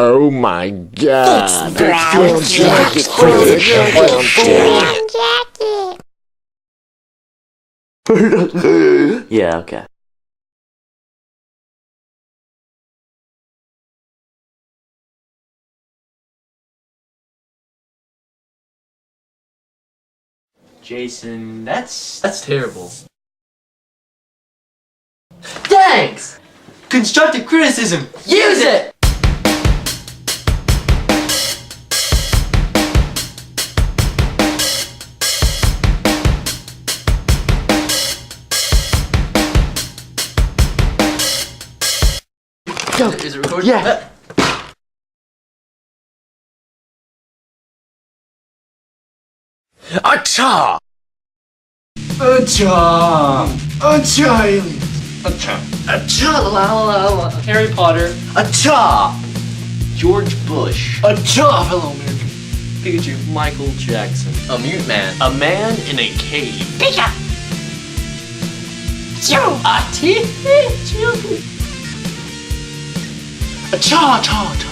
Oh my god. Brown jacket. Yeah, okay. Jason, that's terrible. Thanks! Constructive criticism! Use it! Go. Is it recording? Yeah. Acha! Acha! Acha, aliens! Acha. Acha, la la la. Harry Potter. Acha! George Bush. Acha, fellow American. Pikachu. Michael Jackson. A mute man. A man in a cave. Pika! A teacher. Acha, cha, cha.